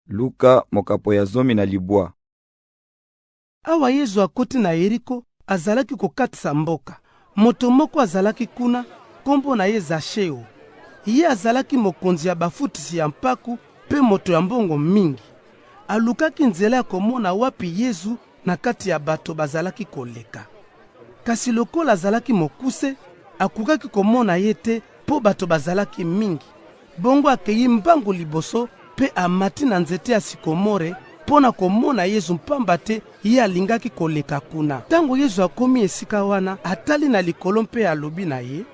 Luka mokapo ya zomi na libwa. Awa Yesu akoti na Yeriko azalaki kokatisa mboka. Moto moko azalaki kuna, kombo na ye Zasheo. Ye azalaki mokonzi ya bafutisi ya mpaku pe moto ya mbongo mingi. Alukaki nzela ya komona wapi Yesu na kati ya bato bazalaki koleka. Kasi lokola azalaki mokuse, akukaki komona ye te po bato bazalaki mingi. Bongo akeyi mbangu liboso pe amati na nzete ya sikomore pona komona Yesu mpamba te ye alingaki koleka kuna. Tango Yesu akomi esika wana, atali na likolo mpe alobi na ye: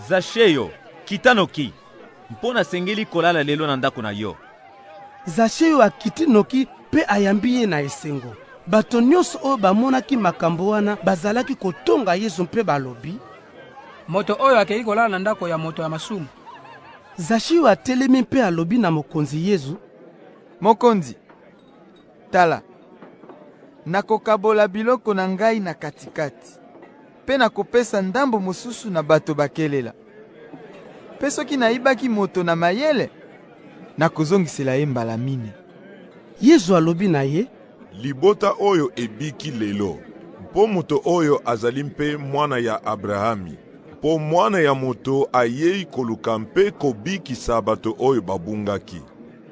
Zasheo, kitanoki, mpona sengeli kolala lelo na ndako na yo. Zasheo akiti noki pe ayambi ye na esengo. Bato nyonso oyo bamonaki makambo wana bazalaki kotonga Yesu mpe balobi: Moto oyo akei kolala na ndako ya moto ya masumu. Zasheo atelemi mpe alobi na mokonzi Yesu: Mokonzi, tala, nakokabola biloko na ngai na katikati, pe nakopesa ndambo mosusu na bato bakelela. Pe soki naibaki moto na mayele, nakozongisela ye mbala mine. Yesu alobi na ye: Libota oyo ebiki lelo, mpo moto oyo azali mpe mwana ya Abrahami, mpo mwana ya moto ayei koluka mpe kobikisa bato oyo babungaki.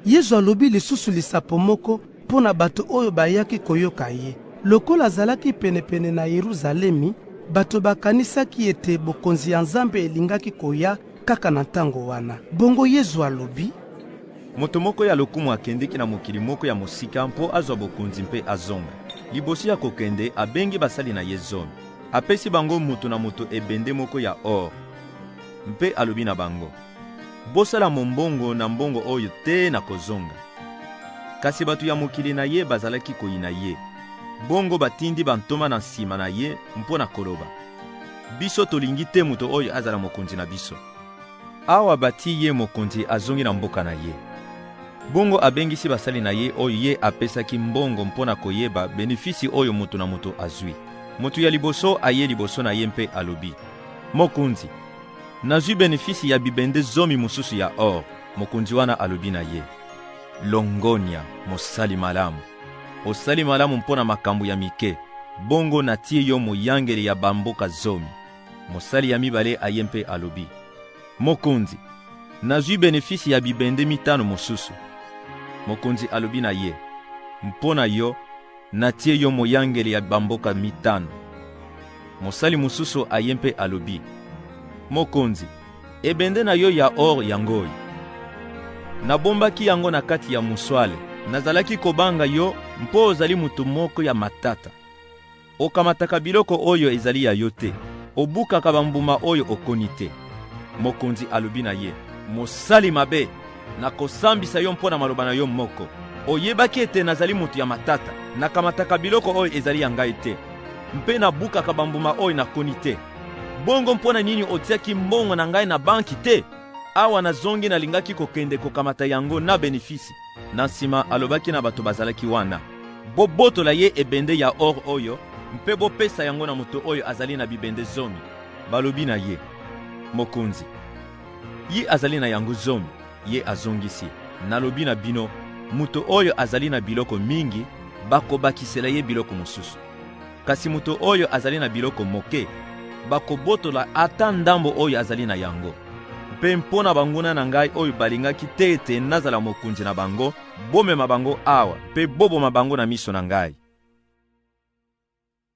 Yesu alobi lisusu lisapo moko pona bato oyo bayaki koyoka ye. Lokola azalaki penepene na Yeruzalemi, bato bakanisaki ete bokonzi ya Nzambe elingaki koya kaka na ntango wana. Bongo Yesu alobi: Moto moko ya lokumu akendeki na mokili moko ya mosika mpo azwa bokonzi mpe azonga. Liboso ya kokende abengi basali na ye zomi. Apesi bango moto na moto ebende moko ya or. Mpe alobi na bango: Bosala mombongo na mbongo oyo te na kozonga. Kasi bato ya mokili na ye bazalaki koyina ye. Bongo batindi bantoma na nsima na ye mpo na koloba: Biso tolingi te moto oyo azala mokonzi na biso. Awa bati ye mokonzi azongi na mboka na ye. Bongo abengisi basali na ye oyo ye apesaki mbongo mpo na koyeba benefisi oyo moto na moto azwi. Moto ya liboso aye liboso na ye mpe alobi: Mokonzi, nazwi benefisi ya bibende zomi mosusu ya or. Mokonzi wana alobi na ye: Longonia, mosali malamu. Osali malamu mpona makambo ya mike. Bongo natie yo moyangeli ya bamboka zomi. Mosali ya mibale aye mpe alobi: Mokonzi, nazwi benefisi ya bibende mitano mosusu. Mokonzi alobi na ye: Mpona yo, natie yo moyangeli ya bamboka mitano. Mosali mosusu aye mpe alobi: Mokonzi, ebende na yo ya or yangoyi. Nabombaki yango na kati ya muswale. Nazalaki kobanga yo mpo ozali mutu moko ya matata. Okamataka biloko oyo ezali ya yo te. Obukaka bambuma oyo okoni te. Mokonzi alobi na ye: Mosali mabe, nakosambisa yo mpo na maloba na yo moko. Oyebaki ete nazali mutu ya matata, nakamataka biloko oyo ezali ya ngai te. Mpe nabukaka bambuma oyo nakoni te. Bongo mpona nini otiaki mbongo na ngai na banki te? Awa nazongi nalingaki kokende kokamata yango na benefisi. Na nsima alobaki na bato bazalaki wana: Bobotola ye ebende ya or oyo, mpe bopesa yango na moto oyo azali na bibende zomi. Balobi na ye: Mokonzi, ye azali na yango zomi. Ye azongisi: Nalobi na bino, moto oyo azali na biloko mingi, bakobakisela ye biloko mosusu. Kasi moto oyo azali na biloko moke, bakobotola ata ndambo oyo azali na yango. Mpe mpona banguna na ngai oyo balingaki te ete nazala mokonzi na bango, bomema bango awa, mpe boboma bango na miso na ngai.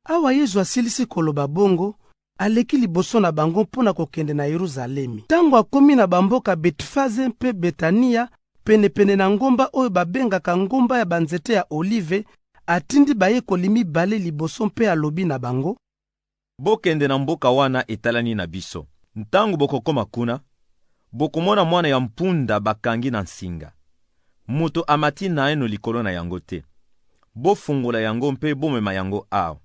Awa Yesu asilisi koloba bongo, aleki liboso na bango mpona kokende na Yeruzalemi. Tango akomi na bamboka Betfaze mpe Betania, penepene na ngomba oyo babengaka ngomba ya banzete ya olive, atindi bayekoli mibale liboso mpe alobi na bango: Bokende na mboka wana etalani na biso. Ntango bokokoma kuna, bokomona mwana ya mpunda bakangi na nsinga. Moto amati na eno likolo na yango te. Bofungola yango mpe bomema yango awa.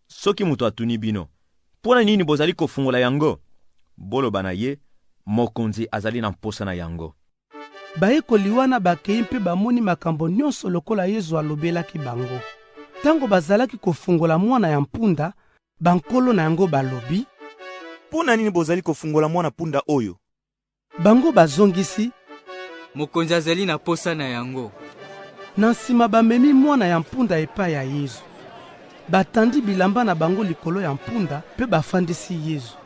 Soki moto atuni bino: Pona nini bozali kofungola yango? Boloba na ye: Mokonzi azali na mposa na yango. Bayekoli wana bakei mpe bamoni makambo nyonso lokola Yesu alobelaki bango. Tango bazalaki kofungola mwana ya mpunda, bankolo na yango balobi: Pona nini bozali kofungola mwana punda oyo? Bango bazongisi: Mokonzi azali na posa na yango. Na nsima bamemi mwana ya mpunda epai ya Yesu. Batandi bilamba na bango likolo ya mpunda pe bafandisi Yesu.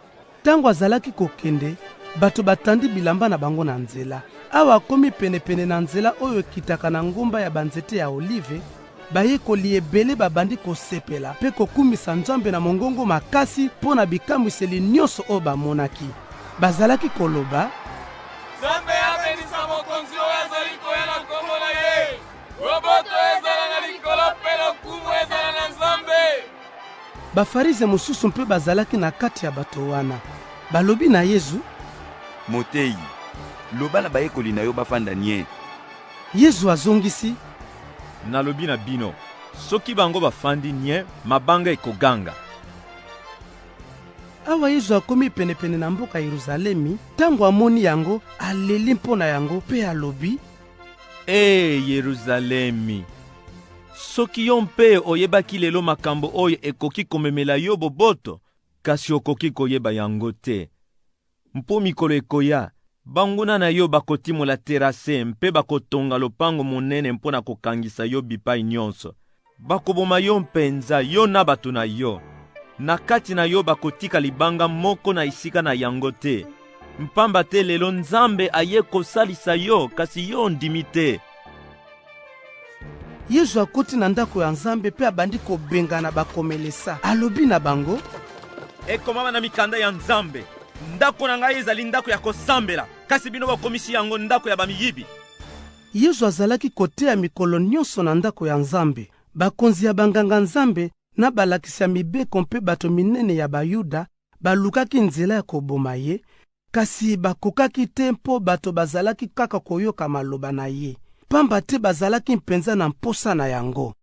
Tango azalaki kokende, bato batandi bilamba na bango na nzela. Awa akomi penepene na nzela oyo ekitaka na ngomba ya banzete ya olive, bayekoli ebele babandi kosepela pe kokumisa Nzambe na mongongo makasi mpo na bikamwiseli nyonso oyo bamonaki. Bazalaki koloba, Nzambe abenisa mokonzi oyo azali koya na kombo na ye. Roboto ezala na likolo mpe lokumu ezala na Nzambe. Bafarize mosusu mpe bazalaki na kati ya bato wana. Balobi na Yesu, Motei, loba na bayekoli na yo bafanda nie. Yesu azongisi, nalobi na bino, soki bango bafandi nie, mabanga ekoganga. Awa Yesu akomi penepene na mboka Yerusalemi, tango amoni yango, aleli mpo na yango pe alobi, Yeruzalemi, soki yo mpe oyebaki lelo makambo oyo ekoki komemela yo boboto, kasi okoki koyeba yango te. Mpo mikolo ekoya, banguna na yo bakotimola terase mpe bakotonga lopango monene mpo na kokangisa yo bipai nyonso. Bakoboma yo mpenza, yo na bato na yo. Na kati na yo bakotika libanga moko na isika na yango te. Mpamba te lelo Nzambe aye kosalisa yo, kasi yo ndimi te. Yesu akoti na ndako ya Nzambe pe abandi kobengana bakomelesa. Alobi na bango, Ekomama na mikanda ya Nzambe, ndako na ngai ezali ndako ya kosambela, kasi bino bakomisi yango ndako ya bamiyibi. Yesu azalaki koteya mikolo nyonso na ndako ya Nzambe. Bakonzi ya banganga Nzambe na balakisi ya mibeko mpe bato minene ya Bayuda balukaki nzela ya koboma ye, kasi bakokaki te mpo bato bazalaki kaka koyoka maloba na ye. Pamba te bazalaki mpenza na mposa na yango.